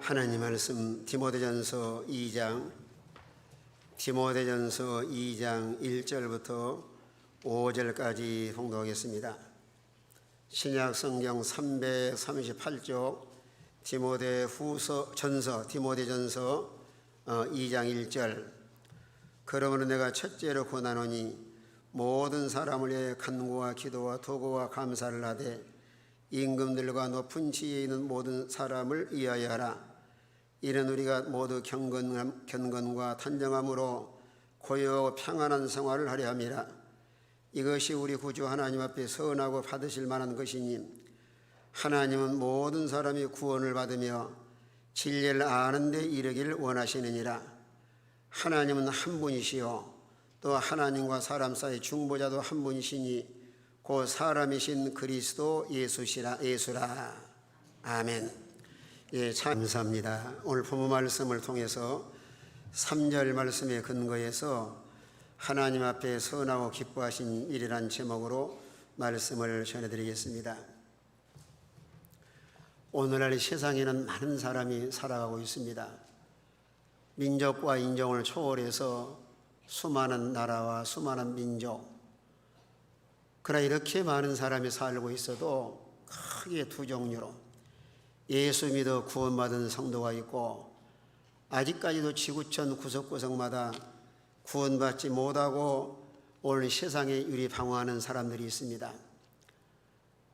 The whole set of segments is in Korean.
하나님 말씀 디모데전서 2장 1절부터 5절까지 봉독하겠습니다. 신약 성경 338쪽 디모데전서 2장 1절. 그러므로 내가 첫째로 권하노니 모든 사람을 위해 간구와 기도와 도구와 감사를 하되 임금들과 높은 지위에 있는 모든 사람을 위하여 하라. 이는 우리가 모두 경건과 단정함으로 고요하고 평안한 생활을 하려 함이라. 이것이 우리 구주 하나님 앞에 선하고 받으실 만한 것이니 하나님은 모든 사람이 구원을 받으며 진리를 아는 데 이르기를 원하시느니라. 하나님은 한 분이시요 또 하나님과 사람 사이 중보자도 한 분이시니 곧 사람이신 그리스도 예수라. 아멘. 예, 참 감사합니다. 오늘 본문 말씀을 통해서 3절 말씀에 근거해서 하나님 앞에 선하고 기뻐하신 일이란 제목으로 말씀을 전해드리겠습니다. 오늘날 세상에는 많은 사람이 살아가고 있습니다. 민족과 인종을 초월해서 수많은 나라와 수많은 민족, 그러나 이렇게 많은 사람이 살고 있어도 크게 두 종류로 예수 믿어 구원받은 성도가 있고 아직까지도 지구촌 구석구석마다 구원받지 못하고 오늘 세상에 유리방황하는 사람들이 있습니다.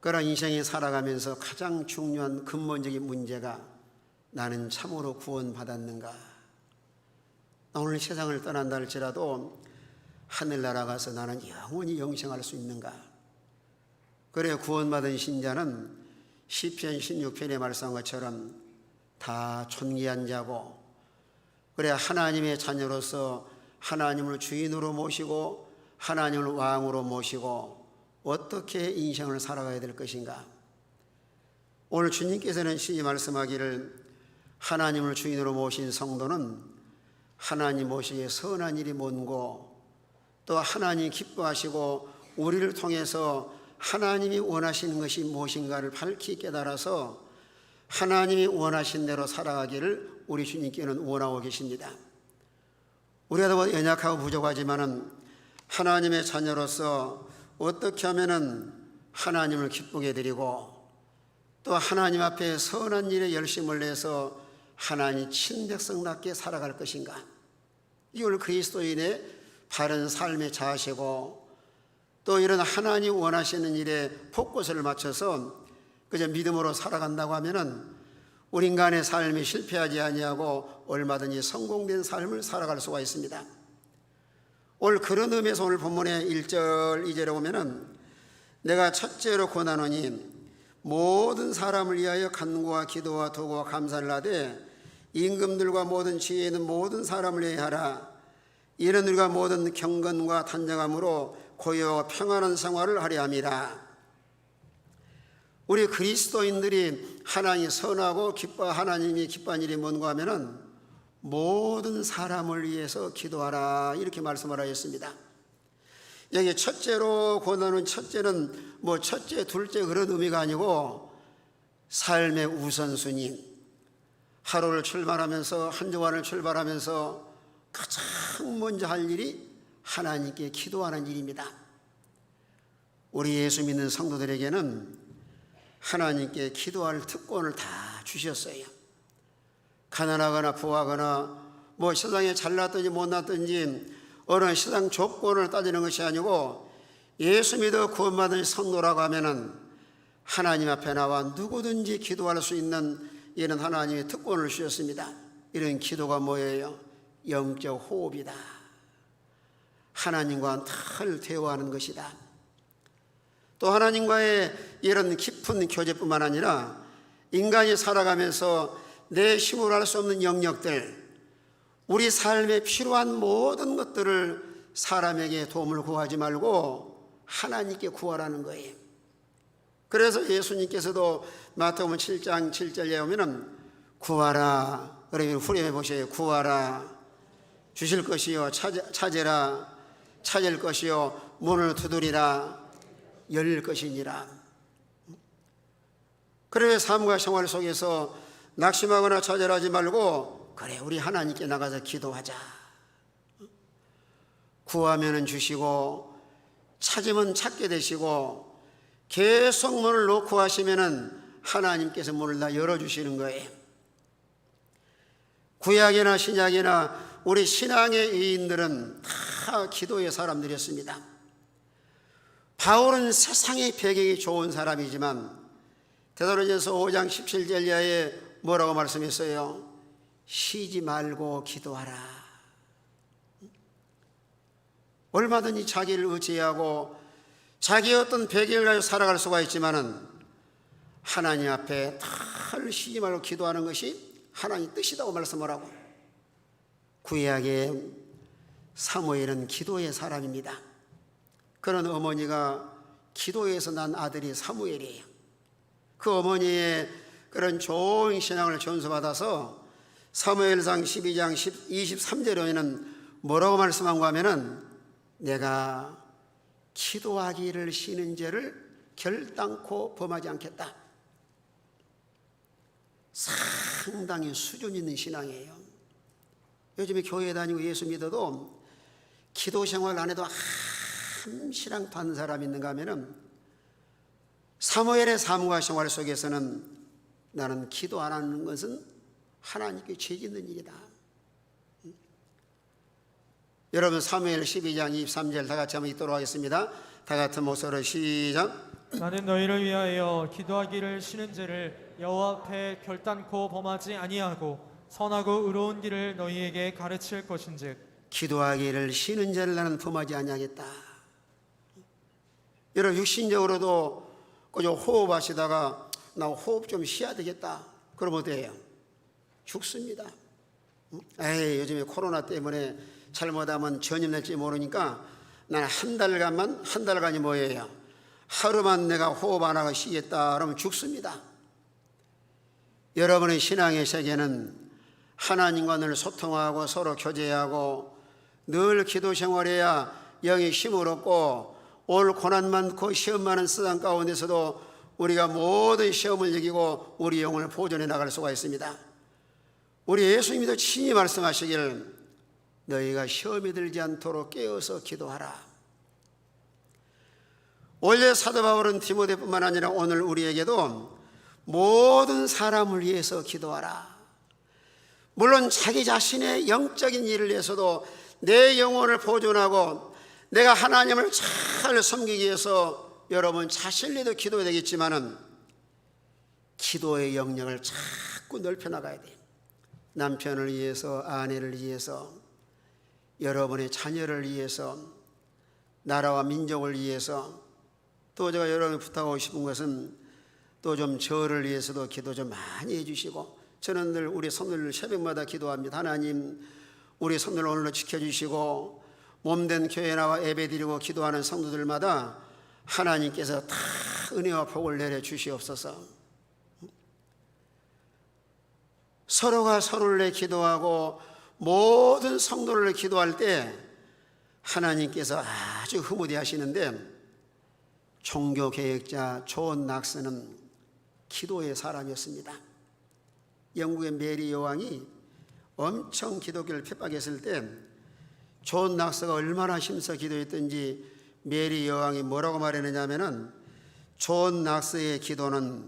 그러나 인생에 살아가면서 가장 중요한 근본적인 문제가 나는 참으로 구원받았는가? 오늘 세상을 떠난다 할지라도 하늘나라 가서 나는 영원히 영생할 수 있는가? 그래 구원받은 신자는 시편 16편에 말씀한 것처럼 다 존귀한 자고, 그래 하나님의 자녀로서 하나님을 주인으로 모시고 하나님을 왕으로 모시고 어떻게 인생을 살아가야 될 것인가? 오늘 주님께서는 시히 말씀하기를 하나님을 주인으로 모신 성도는 하나님 모시기에 선한 일이 뭔고, 또 하나님 기뻐하시고 우리를 통해서 하나님이 원하시는 것이 무엇인가를 밝히 깨달아서 하나님이 원하신 대로 살아가기를 우리 주님께는 원하고 계십니다. 우리가 더 연약하고 부족하지만은 하나님의 자녀로서 어떻게 하면은 하나님을 기쁘게 드리고 또 하나님 앞에 선한 일에 열심을 내서 하나님 친백성답게 살아갈 것인가? 이걸 그리스도인의 바른 삶의 자세고, 또 이런 하나님 원하시는 일에 포커스를 맞춰서 그저 믿음으로 살아간다고 하면은 우리 인간의 삶이 실패하지 아니하고 얼마든지 성공된 삶을 살아갈 수가 있습니다. 오늘 그런 의미에서 오늘 본문의 1절 2절에 보면은 내가 첫째로 권하노니 모든 사람을 위하여 간구와 기도와 도구와 감사를 하되 임금들과 모든 지위에 있는 모든 사람을 위하여 하라. 이는 우리가 모든 경건과 단정함으로 고요 평안한 생활을 하려 함이라. 우리 그리스도인들이 하나님이 선하고 하나님이 기뻐한 일이 뭔가 하면은 모든 사람을 위해서 기도하라, 이렇게 말씀을 하였습니다. 여기 첫째로 권하는 첫째는 뭐 첫째 둘째 그런 의미가 아니고 삶의 우선순위, 하루를 출발하면서 한 주간을 출발하면서 가장 먼저 할 일이 하나님께 기도하는 일입니다. 우리 예수 믿는 성도들에게는 하나님께 기도할 특권을 다 주셨어요. 가난하거나 부하거나 뭐 세상에 잘났든지 못났든지 어느 세상 조건을 따지는 것이 아니고 예수 믿어 구원받은 성도라고 하면은 하나님 앞에 나와 누구든지 기도할 수 있는 이런 하나님의 특권을 주셨습니다. 이런 기도가 뭐예요? 영적 호흡이다. 하나님과 늘 대화하는 것이다. 또 하나님과의 이런 깊은 교제뿐만 아니라 인간이 살아가면서 내 힘으로 할 수 없는 영역들, 우리 삶에 필요한 모든 것들을 사람에게 도움을 구하지 말고 하나님께 구하라는 거예요. 그래서 예수님께서도 마태복음 7장 7절에 보면은 구하라, 그러면 후렴에 보셔요. 구하라, 주실 것이요 찾으라, 찾을 것이요 문을 두드리라, 열릴 것이니라. 그래 삶과 생활 속에서 낙심하거나 좌절하지 말고 그래 우리 하나님께 나가서 기도하자. 구하면 주시고 찾으면 찾게 되시고 계속 문을 놓고 하시면 하나님께서 문을 다 열어주시는 거예요. 구약이나 신약이나 우리 신앙의 이인들은 다 기도의 사람들이었습니다. 바울은 세상의 배경이 좋은 사람이지만 데살로니가서 5장 17절 이하에 뭐라고 말씀했어요? 쉬지 말고 기도하라. 얼마든지 자기를 의지하고 자기의 어떤 배경을 가지고 살아갈 수가 있지만은 하나님 앞에 늘 쉬지 말고 기도하는 것이 하나님 뜻이라고 말씀을 하고, 구약의 사무엘은 기도의 사람입니다. 그런 어머니가 기도에서 난 아들이 사무엘이에요. 그 어머니의 그런 좋은 신앙을 전수받아서 사무엘상 12장 23절에는 뭐라고 말씀한가 하면은 내가 기도하기를 쉬는 죄를 결단코 범하지 않겠다. 상당히 수준 있는 신앙이에요. 요즘에 교회 다니고 예수 믿어도 기도 생활 안 해도 한시랑 반 사람 있는가 하면은 사무엘의 삶과 생활 속에서는 나는 기도 안 하는 것은 하나님께 죄 짓는 일이다. 여러분 사무엘 12장 23절 다 같이 한번 읽도록 하겠습니다. 다 같은 목소리로 시작. 나는 너희를 위하여 기도하기를 쉬는 죄를 여호와 앞에 결단코 범하지 아니하고 선하고 의로운 길을 너희에게 가르칠 것인즉 기도하기를 쉬는 죄를 나는 범하지 아니하겠다. 여러분 육신적으로도 그저 호흡하시다가 나 호흡 좀 쉬어야 되겠다 그러면 어때요? 죽습니다. 에이 요즘에 코로나 때문에 잘못하면 전염될지 모르니까 나는 한 달간이 뭐예요? 하루만 내가 호흡 안 하고 쉬겠다 그러면 죽습니다. 여러분의 신앙의 세계는 하나님과 늘 소통하고 서로 교제하고 늘 기도 생활해야 영이 힘을 얻고 올 고난 많고 시험 많은 세상 가운데서도 우리가 모든 시험을 이기고 우리 영혼을 보존해 나갈 수가 있습니다. 우리 예수님도 친히 말씀하시길 너희가 시험에 들지 않도록 깨어서 기도하라. 원래 사도 바울은 디모데뿐만 아니라 오늘 우리에게도 모든 사람을 위해서 기도하라. 물론 자기 자신의 영적인 일을 위해서도 내 영혼을 보존하고 내가 하나님을 잘 섬기기 위해서 여러분 자신에도 기도해야 되겠지만은 기도의 영역을 자꾸 넓혀나가야 돼요. 남편을 위해서, 아내를 위해서, 여러분의 자녀를 위해서, 나라와 민족을 위해서, 또 제가 여러분이 부탁하고 싶은 것은 또 좀 저를 위해서도 기도 좀 많이 해주시고, 저는 늘 우리 성도들 새벽마다 기도합니다. 하나님 우리 성도들 오늘도 지켜주시고 몸된 교회 나와 예배드리고 기도하는 성도들마다 하나님께서 다 은혜와 복을 내려주시옵소서. 서로가 서로를 위해 기도하고 모든 성도를 기도할 때 하나님께서 아주 흐뭇해 하시는데, 종교개혁자 존 낙스는 기도의 사람이었습니다. 영국의 메리 여왕이 엄청 기독교를 핍박했을 때 존 낙스가 얼마나 힘써 기도했던지 메리 여왕이 뭐라고 말했느냐면은 존 낙스의 기도는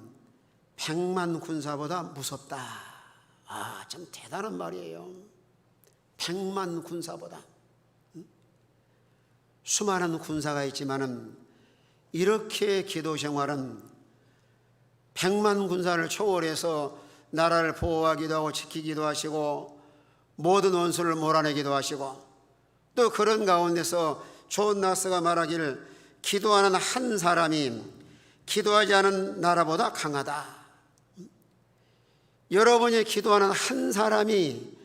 100만 군사보다 무섭다. 참 대단한 말이에요. 100만 군사보다. 수많은 군사가 있지만은 이렇게 기도 생활은 100만 군사를 초월해서 나라를 보호하기도 하고 지키기도 하시고 모든 원수를 몰아내기도 하시고, 또 그런 가운데서 존 낙스가 말하기를 기도하는 한 사람이 기도하지 않은 나라보다 강하다. 여러분이 기도하는 한 사람이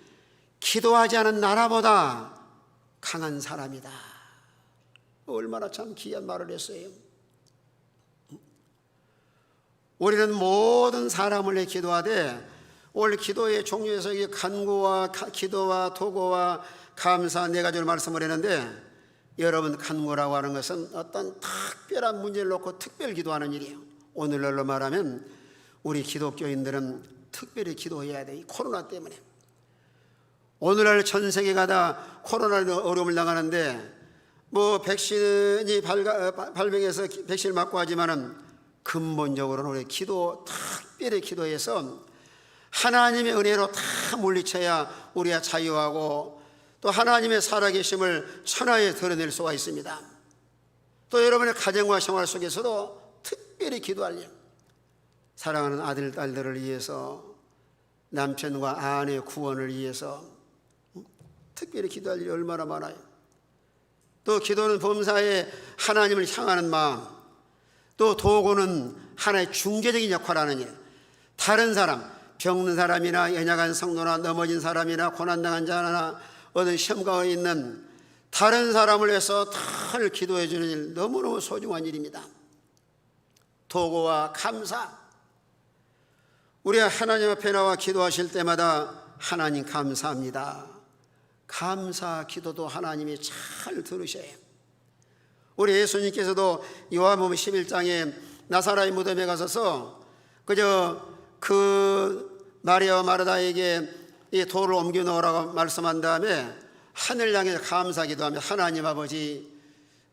기도하지 않은 나라보다 강한 사람이다. 얼마나 참 귀한 말을 했어요. 우리는 모든 사람을 위해 기도하되 오늘 기도의 종류에서 간구와 기도와 도구와 감사 네 가지를 말씀을 했는데, 여러분 간구라고 하는 것은 어떤 특별한 문제를 놓고 특별 기도하는 일이에요. 오늘날로 말하면 우리 기독교인들은 특별히 기도해야 돼. 이 코로나 때문에. 오늘날 전 세계가 다 코로나로 어려움을 당하는데 뭐 백신이 발병해서 백신을 맞고 하지만은 근본적으로는 우리 특별히 기도해서 하나님의 은혜로 다 물리쳐야 우리가 자유하고 또 하나님의 살아계심을 천하에 드러낼 수가 있습니다. 또 여러분의 가정과 생활 속에서도 특별히 기도할 일, 사랑하는 아들, 딸들을 위해서, 남편과 아내의 구원을 위해서 특별히 기도할 일이 얼마나 많아요. 또 기도는 범사에 하나님을 향하는 마음, 또 도구는 하나의 중재적인 역할을 하는 일. 다른 사람, 병든 사람이나 연약한 성도나 넘어진 사람이나 고난당한 자나 어떤 시험가에 있는 다른 사람을 위해서 늘 기도해 주는 일, 너무너무 소중한 일입니다. 도구와 감사. 우리가 하나님 앞에 나와 기도하실 때마다 하나님 감사합니다. 감사 기도도 하나님이 잘 들으셔요. 우리 예수님께서도 요한복음 11장에 나사렛 무덤에 가셔서 그저 그 마리아와 마르다에게 이 돌을 옮겨 놓으라고 말씀한 다음에 하늘 향해 감사 기도하며 하나님 아버지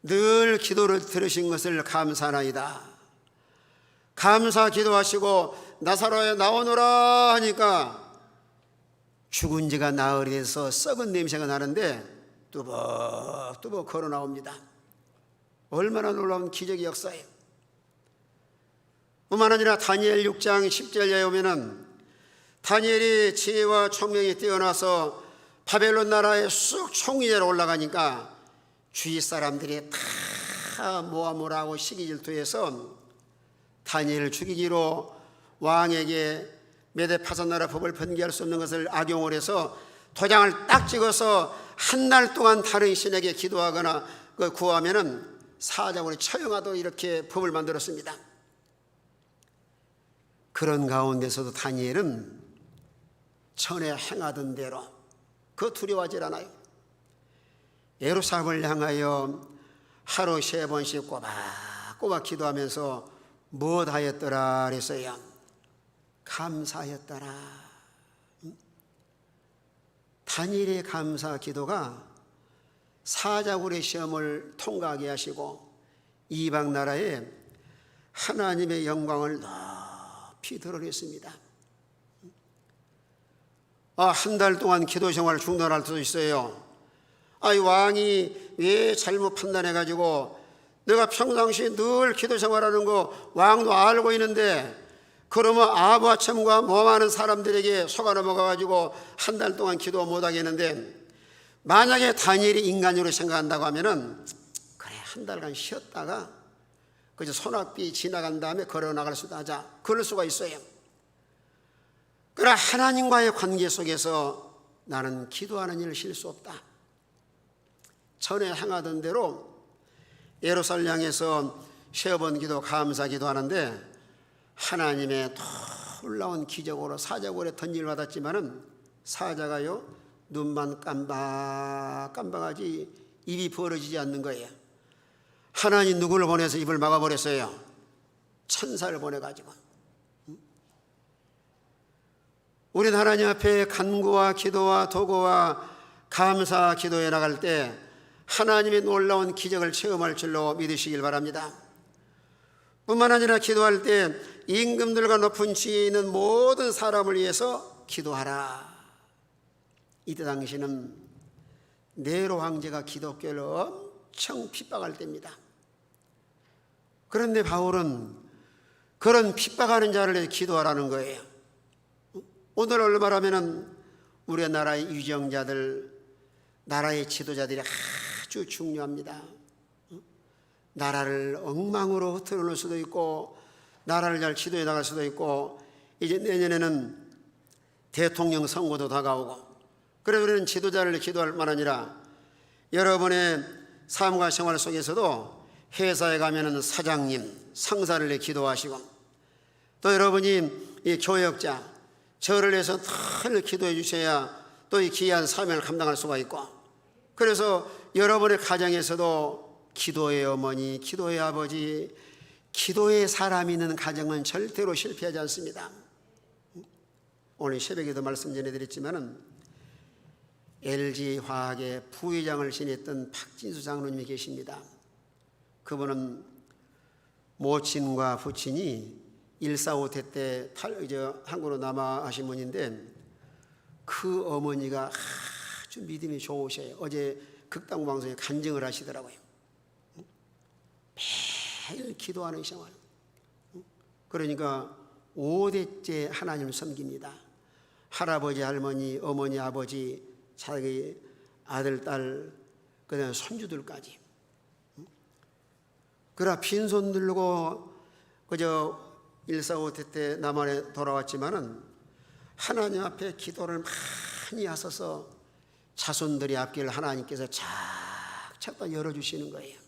늘 기도를 들으신 것을 감사하나이다. 감사 기도하시고 나사로에 나오너라 하니까 죽은 지가 나흘이 돼서 썩은 냄새가 나는데 뚜벅뚜벅 걸어 나옵니다. 얼마나 놀라운 기적의 역사예요. 뿐만 아니라 다니엘 6장 10절에 오면은 다니엘이 지혜와 총명이 뛰어나서 바벨론 나라의 쑥 총리자로 올라가니까 주위 사람들이 다 모함을 시기 질투해서 다니엘을 죽이기로 왕에게 메데 파사 나라 법을 변개할 수 없는 것을 악용을 해서 도장을 딱 찍어서 한 달 동안 다른 신에게 기도하거나 구하면은 사자굴에 처형하도록 이렇게 법을 만들었습니다. 그런 가운데서도 다니엘은 전에 행하던 대로 두려워하지 않아요. 예루살렘을 향하여 하루 3번씩 꼬박꼬박 기도하면서 무엇하였더라 그랬어요? 감사하였더라. 다니엘의 감사 기도가 사자굴의 시험을 통과하게 하시고 이방 나라에 하나님의 영광을 높이 드러냈습니다. 한 달 동안 기도 생활을 중단할 수도 있어요. 이 왕이 왜 잘못 판단해가지고 내가 평상시에 늘 기도 생활하는 거 왕도 알고 있는데 그러면 아부하첨과 모함하는 사람들에게 속아 넘어가가지고 한 달 동안 기도 못하겠는데, 만약에 다니엘이 인간으로 생각한다고 하면은 그래 한 달간 쉬었다가 그저 소낙비 지나간 다음에 걸어 나갈 수도 하자, 그럴 수가 있어요. 그러나 하나님과의 관계 속에서 나는 기도하는 일을 쉴 수 없다. 전에 행하던 대로 예루살렘 향해서 3번 기도 감사 기도하는데 하나님의 놀라운 기적으로 사자굴에 던짐을 받았지만은 사자가요 눈만 깜박깜박하지 입이 벌어지지 않는 거예요. 하나님 누구를 보내서 입을 막아버렸어요? 천사를 보내가지고. 우리는 하나님 앞에 간구와 기도와 도구와 감사 기도에 나갈 때 하나님의 놀라운 기적을 체험할 줄로 믿으시길 바랍니다. 뿐만 아니라 기도할 때 임금들과 높은 지위에 있는 모든 사람을 위해서 기도하라. 이때 당시는 네로 황제가 기독교를 엄청 핍박할 때입니다. 그런데 바울은 그런 핍박하는 자를 위해 기도하라는 거예요. 오늘날로 말하면 우리나라의 유정자들, 나라의 지도자들이 아주 중요합니다. 나라를 엉망으로 흐트러 놓을 수도 있고 나라를 잘 지도해 나갈 수도 있고, 이제 내년에는 대통령 선거도 다가오고, 그래서 우리는 지도자를 기도할 만 아니라 여러분의 삶과 생활 속에서도 회사에 가면은 사장님, 상사를 위해 기도하시고, 또 여러분이 이 교역자, 저를 위해서 늘 기도해 주셔야 또 이 귀한 사명을 감당할 수가 있고, 그래서 여러분의 가정에서도 기도의 어머니, 기도의 아버지, 기도의 사람이 있는 가정은 절대로 실패하지 않습니다. 오늘 새벽에도 말씀 전해드렸지만은 LG화학의 부회장을 지냈던 박진수 장로님이 계십니다. 그분은 모친과 부친이 1.4.5 때 한국으로 남아하신 분인데 그 어머니가 아주 믿음이 좋으셔요. 어제 극당 방송에 간증을 하시더라고요. 매일 기도하는 생활. 그러니까 5대째 하나님을 섬깁니다. 할아버지, 할머니, 어머니, 아버지, 자기 아들, 딸, 그다음에 손주들까지. 그러나 빈손 들고 그저 1.4.5 때 남한에 돌아왔지만은 하나님 앞에 기도를 많이 하셔서 자손들의 앞길을 하나님께서 착착 다 열어주시는 거예요.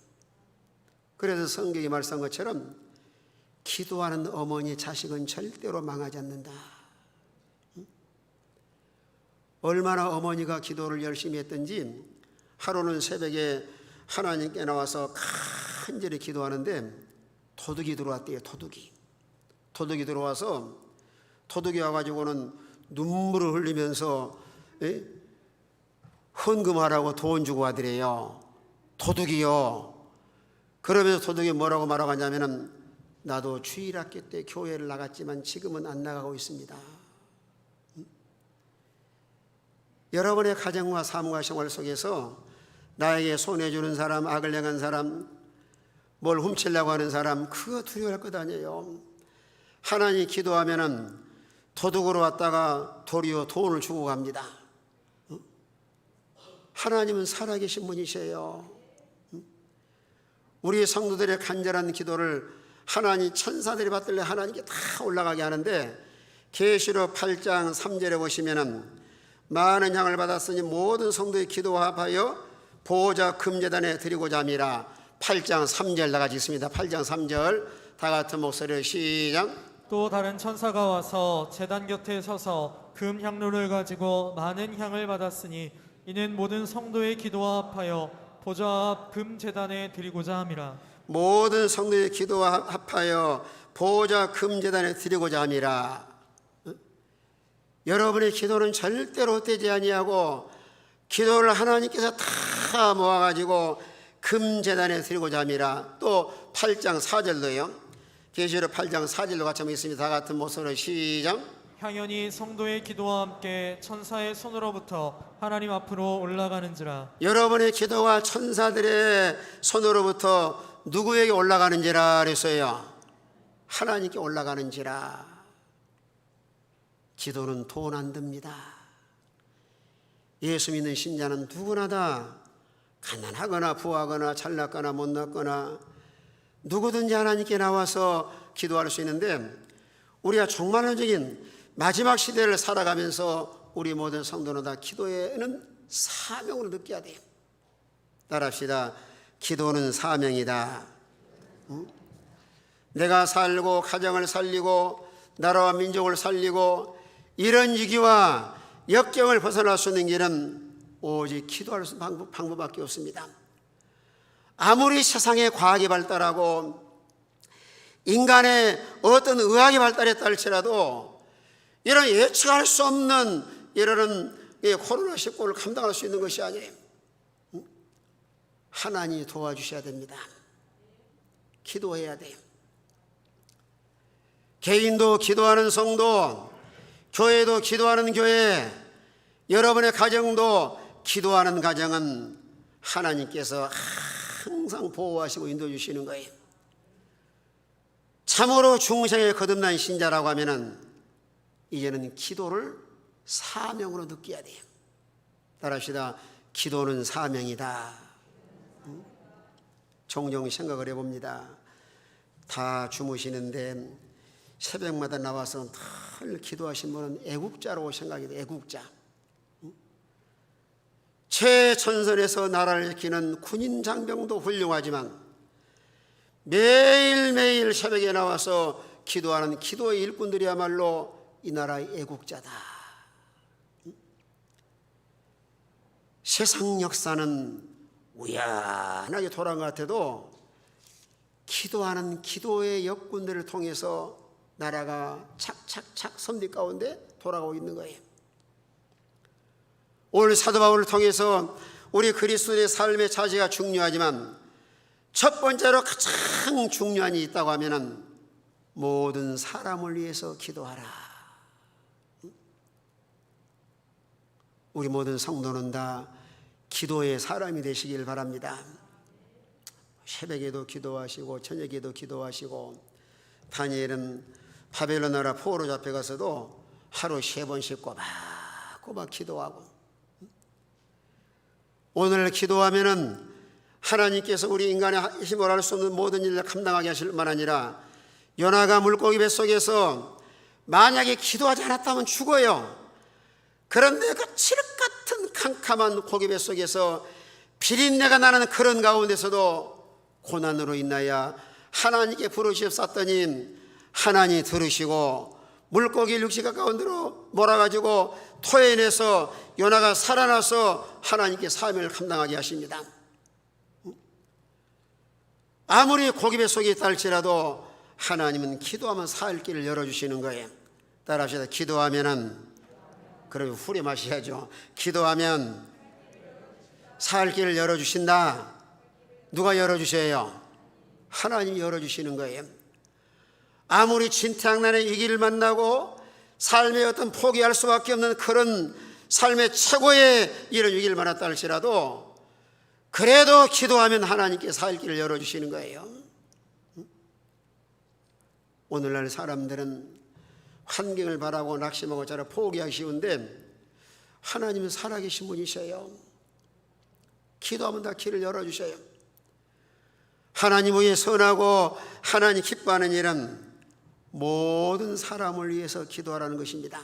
그래서 성경이 말씀한 것처럼 기도하는 어머니 자식은 절대로 망하지 않는다. 얼마나 어머니가 기도를 열심히 했던지 하루는 새벽에 하나님께 나와서 간절히 기도하는데 도둑이 들어왔대요. 도둑이 들어와서 도둑이 와가지고는 눈물을 흘리면서 헌금하라고 돈 주고 하더래요. 도둑이요. 그러면서 도둑이 뭐라고 말하고 하냐면은 나도 주일학교 때 교회를 나갔지만 지금은 안 나가고 있습니다. 여러분의 가정과 삶과 생활 속에서 나에게 손해주는 사람, 악을 행한 사람, 뭘 훔치려고 하는 사람, 그거 두려워할 것 아니에요. 하나님 기도하면은 도둑으로 왔다가 도리어 돈을 주고 갑니다. 하나님은 살아계신 분이세요. 우리 성도들의 간절한 기도를 하나님 천사들이 받들래 하나님께 다 올라가게 하는데 계시록 8장 3절에 보시면은 많은 향을 받았으니 모든 성도의 기도와 합하여 보호자 금제단에 드리고자 함이라. 8장 3절 나같이 있습니다. 8장 3절 다 같은 목소리로 시작. 또 다른 천사가 와서 제단 곁에 서서 금 향로를 가지고 많은 향을 받았으니 이는 모든 성도의 기도와 합하여 보좌 앞 금 제단에 드리고자 함이라. 모든 성도의 기도와 합하여 보호자 금 제단에 드리고자 함이라. 여러분의 기도는 절대로 헛되지 아니하고 기도를 하나님께서 다 모아가지고 금제단에 드리고자 함이라. 또 8장 4절도요. 계시록 8장 4절도 같이 한번 있습니다. 다 같은 목소리로 시작. 향연이 성도의 기도와 함께 천사의 손으로부터 하나님 앞으로 올라가는지라. 여러분의 기도가 천사들의 손으로부터 누구에게 올라가는지라 그랬어요. 하나님께 올라가는지라. 기도는 돈 안 듭니다. 예수 믿는 신자는 누구나 다 가난하거나 부하거나 잘났거나 못났거나 누구든지 하나님께 나와서 기도할 수 있는데 우리가 종말론적인 마지막 시대를 살아가면서 우리 모든 성도는 다 기도에는 사명을 느껴야 돼요. 따라합시다. 기도는 사명이다. 내가 살고 가정을 살리고 나라와 민족을 살리고 이런 위기와 역경을 벗어날 수 있는 길은 오직 기도할 수 있는 방법밖에 없습니다. 아무리 세상의 과학이 발달하고 인간의 어떤 의학이 발달했다 할지라도 이런 예측할 수 없는 이런 코로나19를 감당할 수 있는 것이 아니에요. 하나님이 도와주셔야 됩니다. 기도해야 돼요. 개인도 기도하는 성도, 교회도 기도하는 교회, 여러분의 가정도 기도하는 가정은 하나님께서 항상 보호하시고 인도해 주시는 거예요. 참으로 중생에 거듭난 신자라고 하면은 이제는 기도를 사명으로 느껴야 돼요. 따라합시다. 기도는 사명이다. 종종 생각을 해봅니다. 다 주무시는데 새벽마다 나와서 늘 기도하신 분은 애국자라고 생각이 돼요. 애국자. 최전선에서 나라를 지키는 군인 장병도 훌륭하지만 매일매일 새벽에 나와서 기도하는 기도의 일꾼들이야말로 이 나라의 애국자다. 세상 역사는 우연하게 돌아간 것 같아도 기도하는 기도의 역군들을 통해서 나라가 착착착 선비 가운데 돌아가고 있는 거예요. 오늘 사도 바울을 통해서 우리 그리스도의 삶의 자세가 중요하지만 첫 번째로 가장 중요한 일이 있다고 하면은 모든 사람을 위해서 기도하라. 우리 모든 성도는 다 기도의 사람이 되시길 바랍니다. 새벽에도 기도하시고 저녁에도 기도하시고, 다니엘은 바벨론 나라 포로 잡혀가서도 하루 3번씩 꼬박꼬박 기도하고, 오늘 기도하면은 하나님께서 우리 인간의 힘으로 할 수 없는 모든 일을 감당하게 하실 뿐만 아니라 요나가 물고기 뱃속에서 만약에 기도하지 않았다면 죽어요. 그런데 그 칠흑 같은 캄캄한 고기 뱃속에서 비린내가 나는 그런 가운데서도 고난으로 인하여 하나님께 부르시옵쌌더니 하나님이 들으시고 물고기 육지가 가운데로 몰아가지고 토해내서 요나가 살아나서 하나님께 사명을 감당하게 하십니다. 아무리 고기 뱃속에 있다 할지라도 하나님은 기도하면 살 길을 열어주시는 거예요. 따라합시다. 기도하면은, 그러면 후렴하셔야죠. 기도하면 살 길을 열어주신다. 누가 열어주셔요? 하나님이 열어주시는 거예요. 아무리 진퇴양난의 위기를 만나고 삶의 어떤 포기할 수밖에 없는 그런 삶의 최고의 이런 위기를 만났다 할지라도 그래도 기도하면 하나님께 살 길을 열어주시는 거예요. 오늘날 사람들은 환경을 바라고 낙심하고 자라 포기하기 쉬운데 하나님은 살아계신 분이셔요. 기도하면 다 길을 열어주셔요. 하나님 위해 선하고 하나님 기뻐하는 일은 모든 사람을 위해서 기도하라는 것입니다.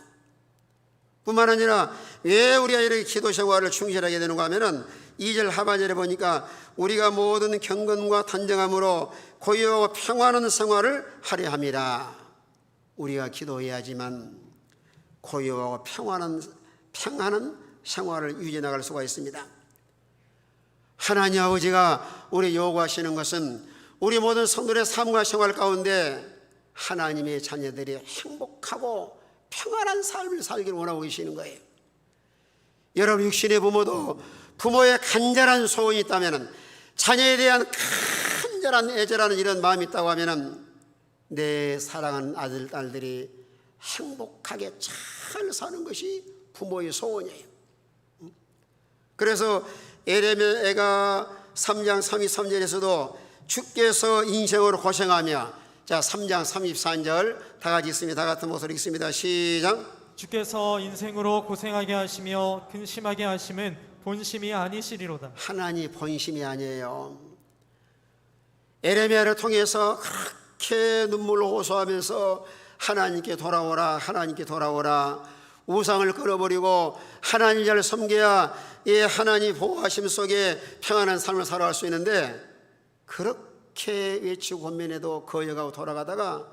뿐만 아니라 왜 우리가 이렇게 기도 생활을 충실하게 되는가 하면은 2절 하반절에 보니까 우리가 모든 경건과 단정함으로 고요하고 평안한 생활을 하려 함이라. 우리가 기도해야지만 고요하고 평안한 생활을 유지해 나갈 수가 있습니다. 하나님 아버지가 우리 요구하시는 것은 우리 모든 성도의 삶과 생활 가운데 하나님의 자녀들이 행복하고 평안한 삶을 살기를 원하고 계시는 거예요. 여러분 육신의 부모도 부모의 간절한 소원이 있다면, 자녀에 대한 간절한 애절하는 이런 마음이 있다고 하면 내 사랑하는 아들, 딸들이 행복하게 잘 사는 것이 부모의 소원이에요. 그래서 에레미야가 3장 33절에서도 주께서 인생으로 고생하며, 자 3장 33절 다 같이 있습니다. 다 같은 목소리 읽습니다. 시작. 주께서 인생으로 고생하게 하시며 근심하게 하심은 본심이 아니시리로다. 하나님 본심이 아니에요. 에레미야를 통해서 그렇게 눈물로 호소하면서 하나님께 돌아오라, 하나님께 돌아오라, 우상을 끊어버리고 하나님 잘 섬겨야 이 하나님 보호하심 속에 평안한 삶을 살아갈 수 있는데, 그렇게 외치고 권면해도 거역하고 돌아가다가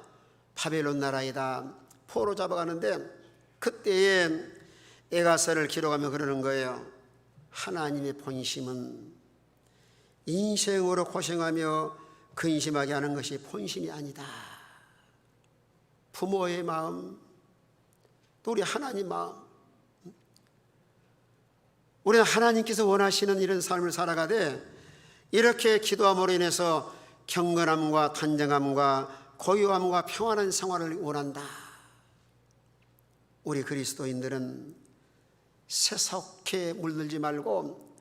바벨론 나라이다 포로 잡아가는데, 그때에 에가서를 기록하며 그러는 거예요. 하나님의 본심은 인생으로 고생하며 근심하게 하는 것이 본심이 아니다. 부모의 마음, 또 우리 하나님 마음, 우리는 하나님께서 원하시는 이런 삶을 살아가되 이렇게 기도함으로 인해서 경건함과 단정함과 고요함과 평안한 생활을 원한다. 우리 그리스도인들은 세속에 물들지 말고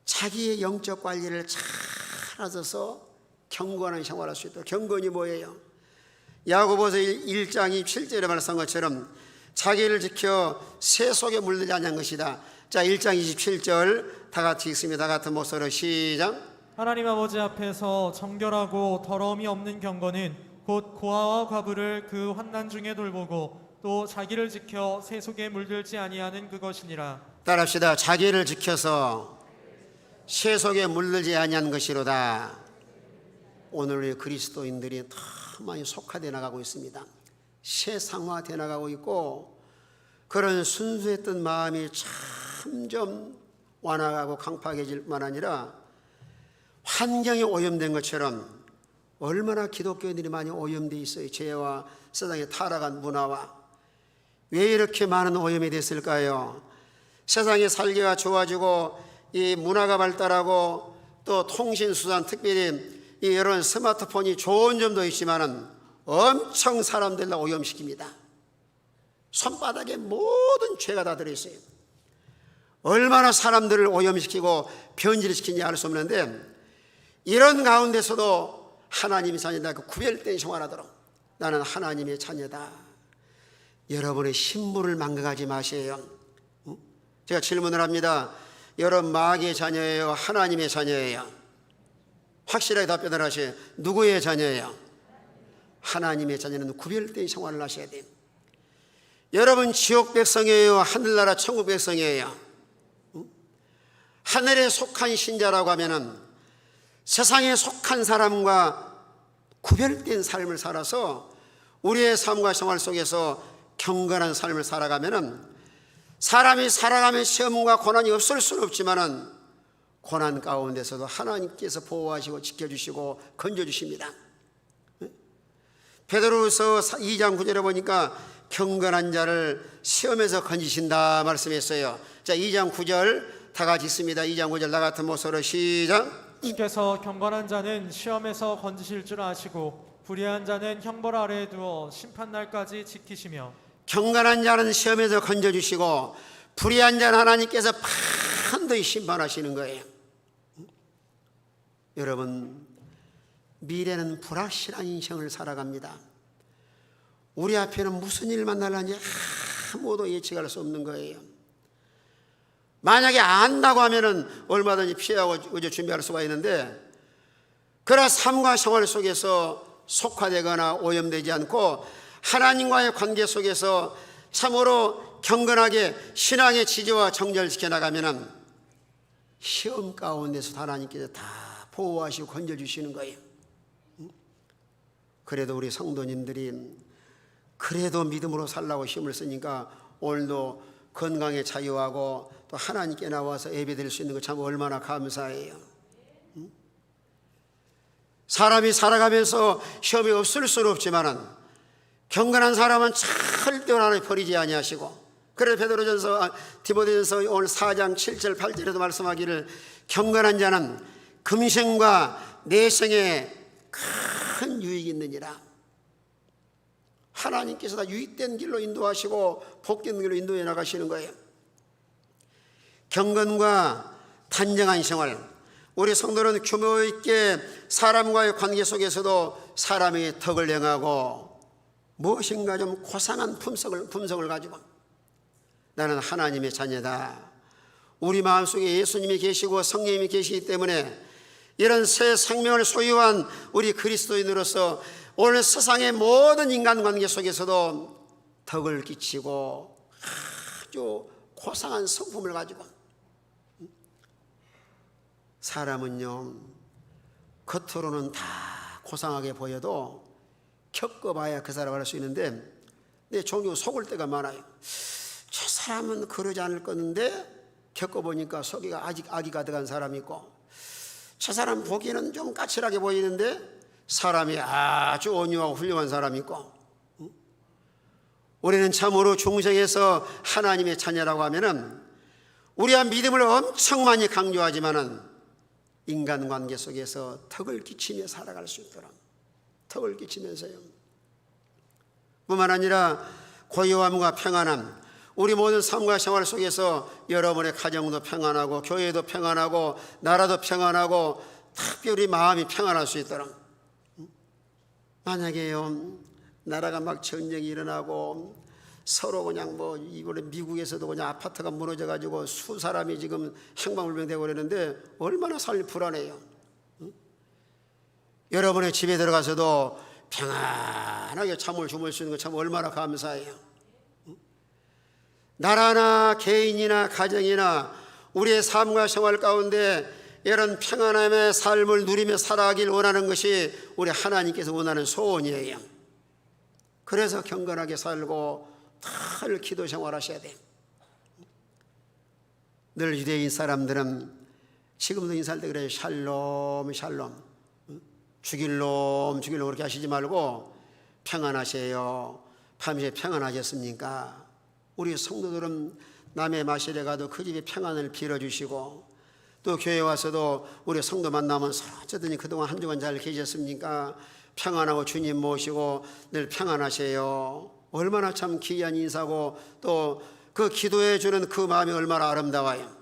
자기의 영적 관리를 잘 하셔서 경건한 생활할 수 있도록. 경건이 뭐예요? 야고보서 1장 27절에 말씀한 것처럼 자기를 지켜 세속에 물들지 않는 것이다. 자 1장 27절 다 같이 읽습니다. 다 같은 목소리로 시작. 하나님 아버지 앞에서 정결하고 더러움이 없는 경건은 곧 고아와 과부를 그 환난 중에 돌보고 또 자기를 지켜 세속에 물들지 아니하는 그것이니라. 따라합시다. 자기를 지켜서 세속에 물들지 아니하는 것이로다. 오늘 우리 그리스도인들이 더 많이 속화되어 나가고 있습니다. 세상화되어 나가고 있고, 그런 순수했던 마음이 점점 완화하고 강팍해질 뿐만 아니라 환경이 오염된 것처럼 얼마나 기독교인들이 많이 오염되어 있어요. 죄와 세상에 타락한 문화와 왜 이렇게 많은 오염이 됐을까요? 세상의 살기가 좋아지고 이 문화가 발달하고 또 통신수단, 특별히 이 이런 스마트폰이 좋은 점도 있지만은 엄청 사람들을 오염시킵니다. 손바닥에 모든 죄가 다 들어있어요. 얼마나 사람들을 오염시키고 변질시키는지 알 수 없는데, 이런 가운데서도 하나님의 자녀다, 그 구별된 생활하도록 나는 하나님의 자녀다. 여러분의 신분을 망각하지 마세요. 제가 질문을 합니다. 여러분 마귀의 자녀예요? 하나님의 자녀예요? 확실하게 답변을 하세요. 누구의 자녀예요? 하나님의 자녀는 구별된 생활을 하셔야 돼요. 여러분 지옥 백성이에요? 하늘나라 천국 백성이에요? 하늘에 속한 신자라고 하면은 세상에 속한 사람과 구별된 삶을 살아서 우리의 삶과 생활 속에서 경건한 삶을 살아가면은, 사람이 살아가면 시험과 고난이 없을 수는 없지만은 고난 가운데서도 하나님께서 보호하시고 지켜주시고 건져주십니다. 베드로후서 2장 9절에 보니까 경건한 자를 시험에서 건지신다 말씀했어요. 자, 2장 9절 다 같이 있습니다. 2장 9절 나 같은 모습으로 시작. 주께서 경건한 자는 시험에서 건지실 줄 아시고 불의한 자는 형벌 아래에 두어 심판날까지 지키시며. 경건한 자는 시험에서 건져주시고 불의한 자는 하나님께서 반드시 심판하시는 거예요. 여러분, 미래는 불확실한 인생을 살아갑니다. 우리 앞에는 무슨 일만 날라는지 아무도 예측할 수 없는 거예요. 만약에 안다고 하면은 얼마든지 피하고 준비할 수가 있는데, 그러나 삶과 생활 속에서 속화되거나 오염되지 않고 하나님과의 관계 속에서 참으로 경건하게 신앙의 지지와 정절시켜 나가면은 시험 가운데서 하나님께서 다 보호하시고 건져주시는 거예요. 그래도 우리 성도님들이 그래도 믿음으로 살라고 힘을 쓰니까 오늘도 건강에 자유하고 또 하나님께 나와서 예배드릴 수 있는 거 참 얼마나 감사해요. 사람이 살아가면서 시험이 없을 수는 없지만은 경건한 사람은 절대로 하나님 버리지 아니하시고, 그래서 베드로전서 디모데전서 오늘 4장 7절 8절에도 말씀하기를 경건한 자는 금생과 내생에 큰 유익이 있느니라. 하나님께서 다 유익된 길로 인도하시고 복된 길로 인도해 나가시는 거예요. 경건과 단정한 생활, 우리 성도는 규모 있게 사람과의 관계 속에서도 사람의 덕을 행하고 무엇인가 좀 고상한 품성을 가지고 나는 하나님의 자녀다. 우리 마음속에 예수님이 계시고 성령님이 계시기 때문에 이런 새 생명을 소유한 우리 그리스도인으로서 오늘 세상의 모든 인간관계 속에서도 덕을 끼치고 아주 고상한 성품을 가지고, 사람은요 겉으로는 다 고상하게 보여도 겪어봐야 그 사람 알 수 있는데, 내 종종 속을 때가 많아요. 저 사람은 그러지 않을 건데 겪어보니까 속이가 아직 악이 가득한 사람이 있고, 저 사람 보기에는 좀 까칠하게 보이는데 사람이 아주 온유하고 훌륭한 사람이 있고, 우리는 참으로 중생에서 하나님의 자녀라고 하면은 우리가 믿음을 엄청 많이 강조하지만은 인간관계 속에서 덕을 끼치며 살아갈 수 있도록 덕을 끼치면서요. 뿐만 아니라 고요함과 평안함, 우리 모든 삶과 생활 속에서 여러분의 가정도 평안하고 교회도 평안하고 나라도 평안하고 특별히 마음이 평안할 수 있도록, 만약에요 나라가 막 전쟁이 일어나고 서로 그냥 뭐 이번에 미국에서도 그냥 아파트가 무너져 가지고 수 사람이 지금 행방불명되고 그러는데 얼마나 삶이 불안해요. 여러분의 집에 들어가서도 평안하게 잠을 주무실 수 있는 거 참 얼마나 감사해요. 나라나 개인이나 가정이나 우리의 삶과 생활 가운데 이런 평안함의 삶을 누리며 살아가길 원하는 것이 우리 하나님께서 원하는 소원이에요. 그래서 경건하게 살고 늘 기도 생활하셔야 돼요. 늘 유대인 사람들은 지금도 인사할 때 그래요. 샬롬 샬롬, 죽일 놈 그렇게 하시지 말고 평안하세요. 밤새 평안하셨습니까? 우리 성도들은 남의 마실에 가도 그 집에 평안을 빌어주시고, 또 교회 와서도 우리 성도 만나면 서로 어쩌더니 그동안 한 주간 잘 계셨습니까? 평안하고 주님 모시고 늘 평안하세요. 얼마나 참 귀한 인사고, 또 그 기도해 주는 그 마음이 얼마나 아름다워요.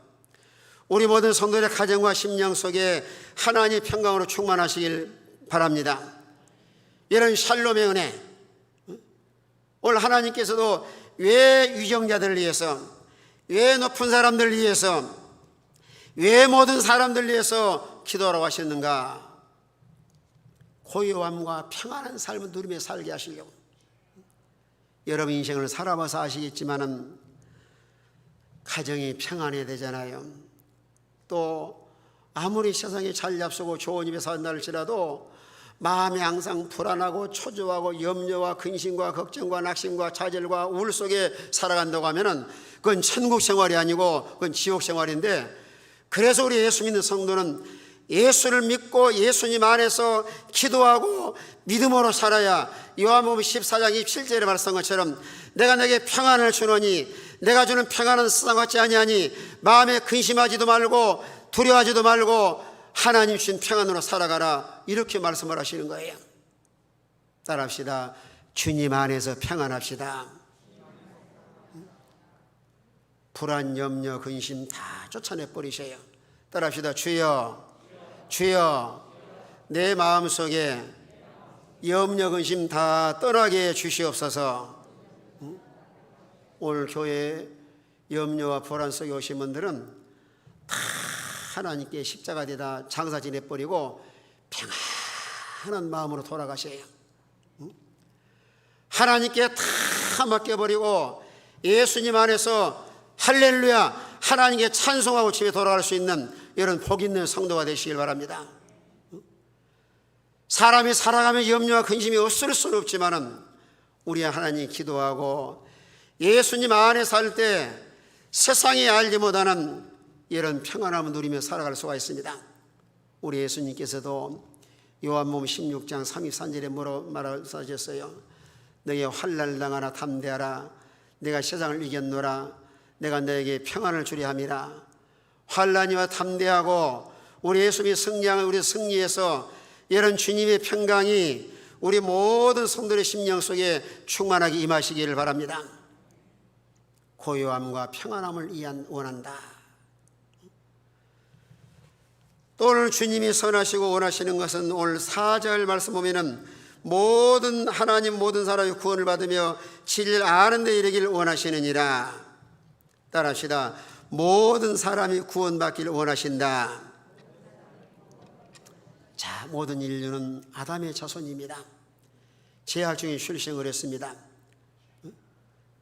우리 모든 성도들의 가정과 심령 속에 하나님의 평강으로 충만하시길 바랍니다. 이런 샬롬의 은혜, 오늘 하나님께서도 왜 위정자들을 위해서, 왜 높은 사람들을 위해서, 왜 모든 사람들을 위해서 기도하라고 하셨는가? 고요함과 평안한 삶을 누리며 살게 하시려고. 여러분 인생을 살아봐서 아시겠지만은 가정이 평안해야 되잖아요. 또 아무리 세상이 잘 앞서고 좋은 집에 산다 할지라도 마음이 항상 불안하고 초조하고 염려와 근심과 걱정과 낙심과 좌절과 우울 속에 살아간다고 하면은 그건 천국 생활이 아니고 그건 지옥 생활인데, 그래서 우리 예수 믿는 성도는 예수를 믿고 예수님 안에서 기도하고 믿음으로 살아야 요한복음 14장 27절에 말씀한 것처럼 내가 내게 평안을 주노니 내가 주는 평안은 세상 같지 아니하니 마음에 근심하지도 말고 두려워하지도 말고 하나님 주신 평안으로 살아가라, 이렇게 말씀을 하시는 거예요. 따라합시다. 주님 안에서 평안합시다. 불안, 염려, 근심 다 쫓아내버리셔요. 따라합시다. 주여, 주여, 내 마음속에 염려, 근심 다 떠나게 해 주시옵소서. 오늘 교회에 염려와 불안 속에 오신 분들은 다 하나님께 십자가 되다 장사 지내버리고 평안한 마음으로 돌아가셔요. 하나님께 다 맡겨버리고 예수님 안에서 할렐루야 하나님께 찬송하고 집에 돌아갈 수 있는 이런 복 있는 성도가 되시길 바랍니다. 사람이 살아가며 염려와 근심이 없을 수는 없지만은 우리 하나님 기도하고 예수님 안에 살 때 세상이 알지 못하는 이런 평안함을 누리며 살아갈 수가 있습니다. 우리 예수님께서도 요한복음 16장 33절에 뭐라고 말하셨어요? 너희 환난을 당하나 담대하라, 내가 세상을 이겼노라, 내가 너에게 평안을 주려 함이라. 환난이와 담대하고 우리 예수님이 승리하는 우리 승리에서 이런 주님의 평강이 우리 모든 성도의 심령 속에 충만하게 임하시기를 바랍니다. 고요함과 평안함을 원한다. 또 오늘 주님이 선하시고 원하시는 것은 오늘 4절 말씀 보면은 모든 하나님 모든 사람이 구원을 받으며 진리를 아는 데 이르기를 원하시느니라. 따라합시다. 모든 사람이 구원받기를 원하신다. 자, 모든 인류는 아담의 자손입니다. 죄악 중에 출생을 했습니다.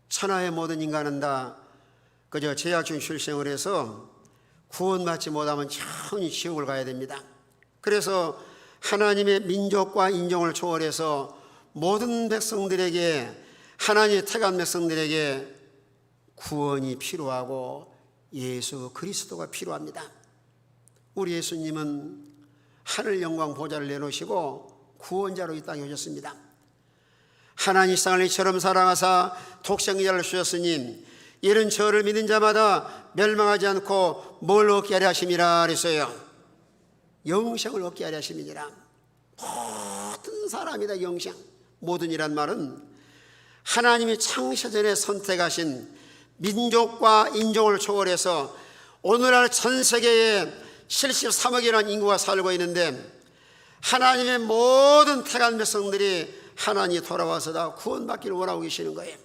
천하의 모든 인간은 다 그저 죄악 중에 출생을 해서 구원받지 못하면 영원히 지옥을 가야 됩니다. 그래서 하나님의 민족과 인종을 초월해서 모든 백성들에게, 하나님의 택한 백성들에게 구원이 필요하고 예수 그리스도가 필요합니다. 우리 예수님은 하늘 영광 보좌를 내놓으시고 구원자로 이 땅에 오셨습니다. 하나님 세상을 이처럼 사랑하사 독생자를 주셨으니 이런 저를 믿는 자마다 멸망하지 않고 뭘 얻게 하려 하심이라 그랬어요. 영생을 얻게 하려 하심이니라. 모든 사람이다. 영생. 모든이란 말은 하나님이 창세전에 선택하신 민족과 인종을 초월해서 오늘날 전 세계에 73억이라는 인구가 살고 있는데 하나님의 모든 택한 백성들이 하나님이 돌아와서 다 구원받기를 원하고 계시는 거예요.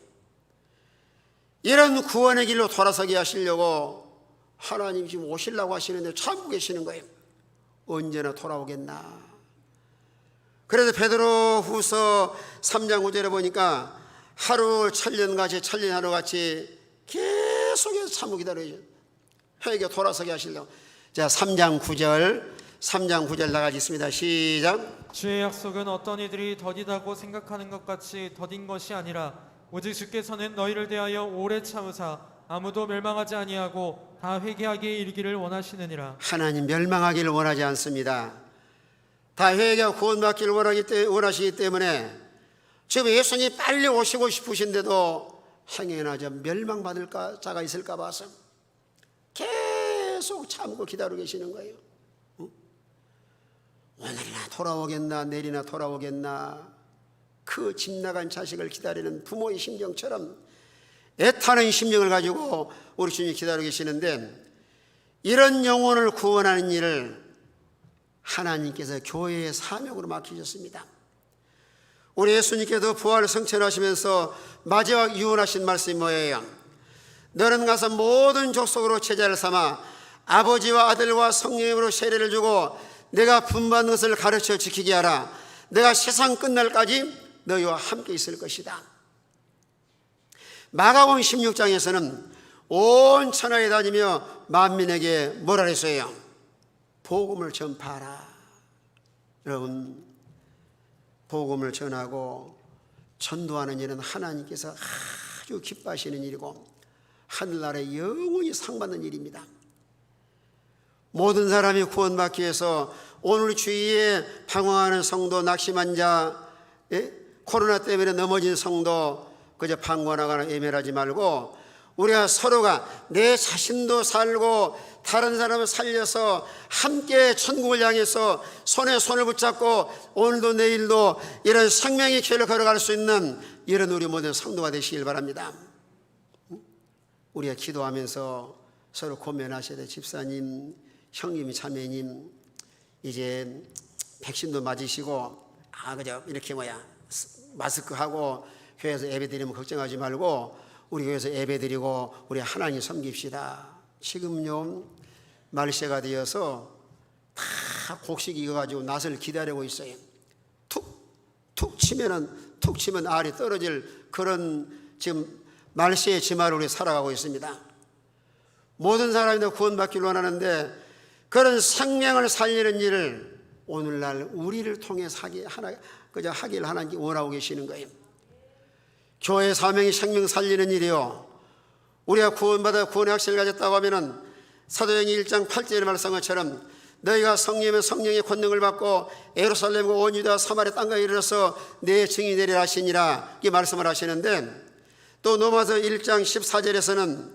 이런 구원의 길로 돌아서게 하시려고 하나님 지금 오시려고 하시는데 참고 계시는 거예요. 언제나 돌아오겠나. 그래서 베드로 후서 3장 9절에 보니까 하루 천년같이 천년 하루같이 계속해서 참고 기다려요. 회개 돌아서게 하시려고. 자, 3장 9절 나가지 있습니다. 시작. 주의 약속은 어떤 이들이 더디다고 생각하는 것 같이 더딘 것이 아니라 오직 주께서는 너희를 대하여 오래 참으사 아무도 멸망하지 아니하고 다 회개하게 이르기를 원하시느니라. 하나님 멸망하기를 원하지 않습니다. 다 회개하고 구원받기를 원하시기 때문에 지금 예수님이 빨리 오시고 싶으신데도 행여나 저 멸망받을까 자가 있을까 봐서 계속 참고 기다리고 계시는 거예요. 오늘이나 돌아오겠나 내일이나 돌아오겠나 그 집 나간 자식을 기다리는 부모의 심정처럼 애타는 심정을 가지고 우리 주님이 기다리고 계시는데, 이런 영혼을 구원하는 일을 하나님께서 교회의 사명으로 맡기셨습니다. 우리 예수님께도 부활을 성천하시면서 마지막 유언하신 말씀이 뭐예요? 너는 가서 모든 족속으로 제자를 삼아 아버지와 아들과 성령으로 세례를 주고 내가 분부한 것을 가르쳐 지키게 하라. 내가 세상 끝날까지 너희와 함께 있을 것이다. 마가복음 16장에서는 온 천하에 다니며 만민에게 뭐라 했어요? 복음을 전파하라. 여러분, 복음을 전하고 전도하는 일은 하나님께서 아주 기뻐하시는 일이고 하늘나라에 영원히 상받는 일입니다. 모든 사람이 구원받기 위해서 오늘 주위에 방황하는 성도, 낙심한 자, 코로나 때문에 넘어진 성도 그저 방관하거나 예멸하지 말고 우리가 서로가 내 자신도 살고 다른 사람을 살려서 함께 천국을 향해서 손에 손을 붙잡고 오늘도 내일도 이런 생명의 길을 걸어갈 수 있는 이런 우리 모든 성도가 되시길 바랍니다. 우리가 기도하면서 서로 고면하셔야 돼. 집사님, 형님, 자매님, 이제 백신도 맞으시고 그저 이렇게 마스크하고 교회에서 예배드리면 걱정하지 말고 우리 교회에서 예배드리고 우리 하나님 섬깁시다. 지금요 말세가 되어서 다 곡식 익어가지고 낫을 기다리고 있어요. 툭 치면 알이 떨어질 그런 지금 말세의 지마를 우리 살아가고 있습니다. 모든 사람이 다 구원받기를 원하는데 그런 생명을 살리는 일을 오늘날 우리를 통해 하길 하나님께 원하고 계시는 거예요. 교회 사명이 생명 살리는 일이요, 우리가 구원받아 구원의 확신을 가졌다고 하면은 사도행전 1장 8절에 말씀한 것처럼 너희가 성령의 권능을 받고 예루살렘과 온 유다 사마리아 땅까지 이르러서 내 증인이 되리라 하시니라, 이 말씀을 하시는데, 또 로마서 1장 14절에서는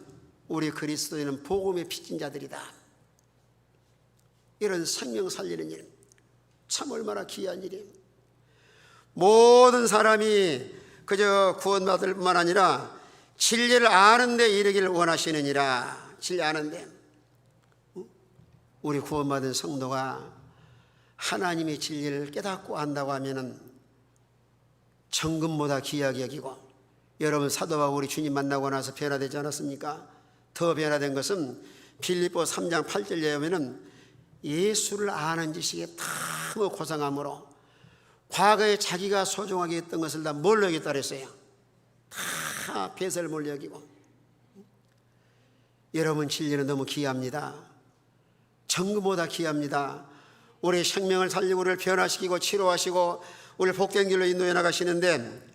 우리 그리스도인은 복음의 빚진 자들이다. 이런 생명 살리는 일 참 얼마나 귀한 일이에요. 모든 사람이 그저 구원받을 뿐만 아니라 진리를 아는 데 이르기를 원하시느니라. 진리 아는데 우리 구원받은 성도가 하나님의 진리를 깨닫고 안다고 하면은 정금보다 귀하게 여기고, 여러분 사도 바울 우리 주님 만나고 나서 변화되지 않았습니까? 더 변화된 것은 빌립보 3장 8절에 보면은 예수를 아는 지식에 너무 고상함으로 과거에 자기가 소중하게 했던 것을 다 뭘로 여겼다 그랬어요? 다 배설물로 여기고. 여러분 진리는 너무 귀합니다. 정금보다 귀합니다. 우리 생명을 살리고 우리를 변화시키고 치료하시고 우리를 복된 길로 인도해 나가시는데,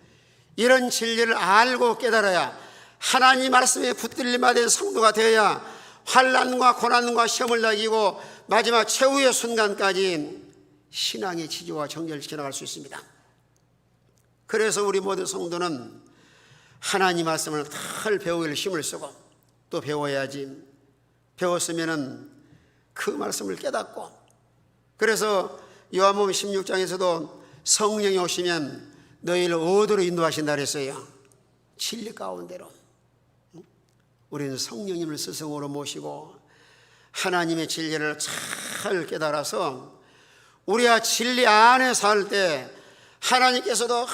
이런 진리를 알고 깨달아야 하나님 말씀에 붙들림받아 된 성도가 되어야 환난과 고난과 시험을 이기고 마지막 최후의 순간까지 신앙의 지조와 정결을 지켜나갈 수 있습니다. 그래서 우리 모든 성도는 하나님 말씀을 잘 배우기를 힘을 쓰고 또 배워야지. 배웠으면은 그 말씀을 깨닫고, 그래서 요한복음 16장에서도 성령이 오시면 너희를 어디로 인도하신다 그랬어요? 진리 가운데로. 우리는 성령님을 스승으로 모시고 하나님의 진리를 잘 깨달아서 우리가 진리 안에 살 때 하나님께서도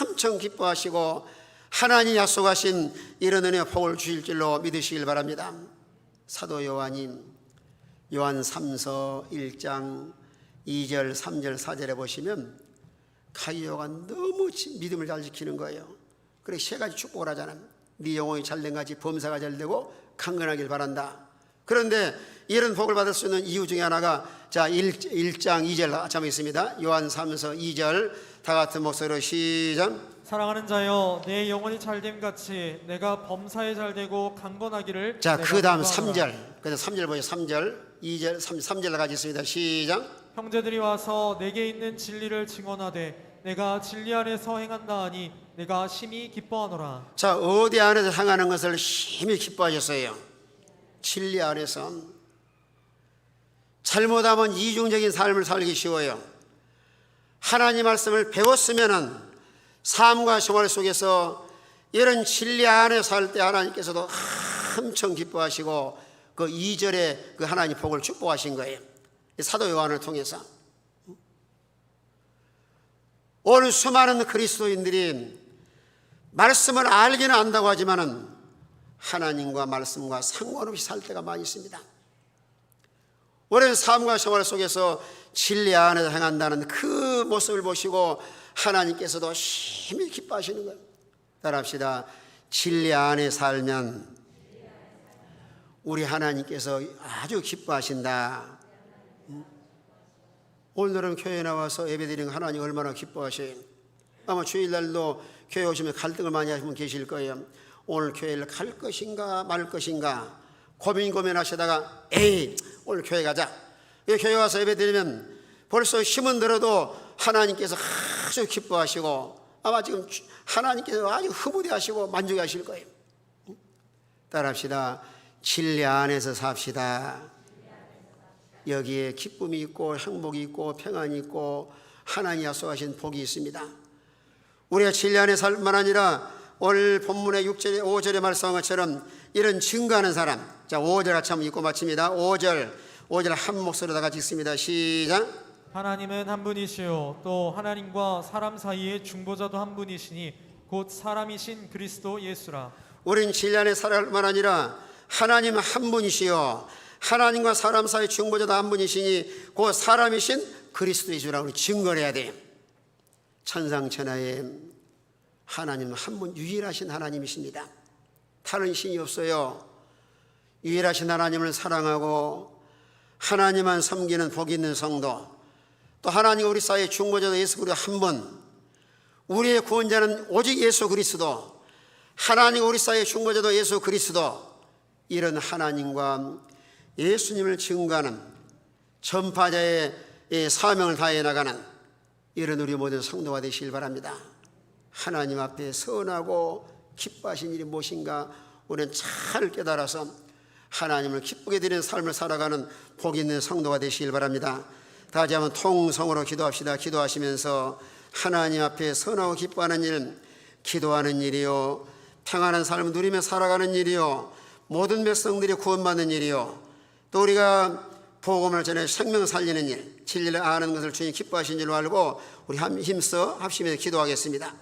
엄청 기뻐하시고 하나님 약속하신 이런 은혜와 복을 주실 줄로 믿으시길 바랍니다. 사도 요한 3서 1장 2절 3절 4절에 보시면 가룟요한가 너무 믿음을 잘 지키는 거예요. 그래 세 가지 축복을 하잖아요. 네 영혼이 잘된 같이 범사가 잘되고 강건하길 바란다. 그런데 이런 복을 받을 수 있는 이유 중에 하나가 1장 2절 같이 한번 있습니다. 요한 3서 2절 다 같은 목소리로 시작. 사랑하는 자여, 내 영혼이 잘됨 같이 내가 범사에 잘되고 강건하기를. 그 다음 3절, 그래서 3절 보죠. 3절 2절 3절 같이 있습니다. 시작. 형제들이 와서 내게 있는 진리를 증언하되 내가 진리 안에서 행한다 하니 내가 심히 기뻐하노라. 자, 어디 안에서 행하는 것을 심히 기뻐하셨어요? 진리 안에서. 잘못하면 이중적인 삶을 살기 쉬워요. 하나님 말씀을 배웠으면은 삶과 생활 속에서 이런 진리 안에 살 때 하나님께서도 엄청 기뻐하시고 그 2절에 그 하나님 복을 축복하신 거예요. 사도 요한을 통해서. 오늘 수많은 그리스도인들이 말씀을 알기는 안다고 하지만은 하나님과 말씀과 상관없이 살 때가 많이 있습니다. 우리는 삶과 생활 속에서 진리 안에서 행한다는 그 모습을 보시고 하나님께서도 심히 기뻐하시는 거예요. 따라합시다. 진리 안에 살면 우리 하나님께서 아주 기뻐하신다. 오늘은 교회에 나와서 예배드리는 하나님 얼마나 기뻐하셔요. 아마 주일날도 교회 오시면 갈등을 많이 하시는 분 계실 거예요. 오늘 교회를 갈 것인가 말 것인가 고민하시다가 에이 오늘 교회 가자. 교회 와서 예배드리면 벌써 힘은 들어도 하나님께서 아주 기뻐하시고 아마 지금 하나님께서 아주 흐뭇해하시고 만족하실 거예요. 따라합시다. 진리 안에서 삽시다. 여기에 기쁨이 있고 행복이 있고 평안이 있고 하나님 약속하신 복이 있습니다. 우리가 진리 안에 살만 아니라 오늘 본문의 6절에 5절에 말씀한 것처럼 이런 증거하는 사람. 자, 5절 같이 한번 읽고 마칩니다. 5절 한 목소리로 다 같이 읽습니다. 시작. 하나님은 한 분이시요 또 하나님과 사람 사이의 중보자도 한 분이시니 곧 사람이신 그리스도 예수라. 우린 진리 안에 살만 아니라 하나님 한 분이시요 하나님과 사람 사이 중보자도 한 분이시니 곧 사람이신 그리스도 예수라고 증거를 해야 돼요. 천상천하에 하나님은 한 분 유일하신 하나님이십니다. 다른 신이 없어요. 유일하신 하나님을 사랑하고 하나님만 섬기는 복 있는 성도, 또 하나님 우리 사이의 중보자도 예수 그리스도 한 분, 우리의 구원자는 오직 예수 그리스도, 하나님 우리 사이의 중보자도 예수 그리스도, 이런 하나님과 예수님을 증거하는 전파자의 사명을 다해 나가는 이런 우리 모든 성도가 되시길 바랍니다. 하나님 앞에 선하고 기뻐하신 일이 무엇인가 우리는 잘 깨달아서 하나님을 기쁘게 드리는 삶을 살아가는 복 있는 성도가 되시길 바랍니다. 다시 한번 통성으로 기도합시다. 기도하시면서 하나님 앞에 선하고 기뻐하는 일, 기도하는 일이요 평안한 삶을 누리며 살아가는 일이요 모든 백성들이 구원받는 일이요 또 우리가 복음을 전해 생명 살리는 일, 진리를 아는 것을 주님 기뻐하신 줄로 알고 우리 힘써 합심해서 기도하겠습니다.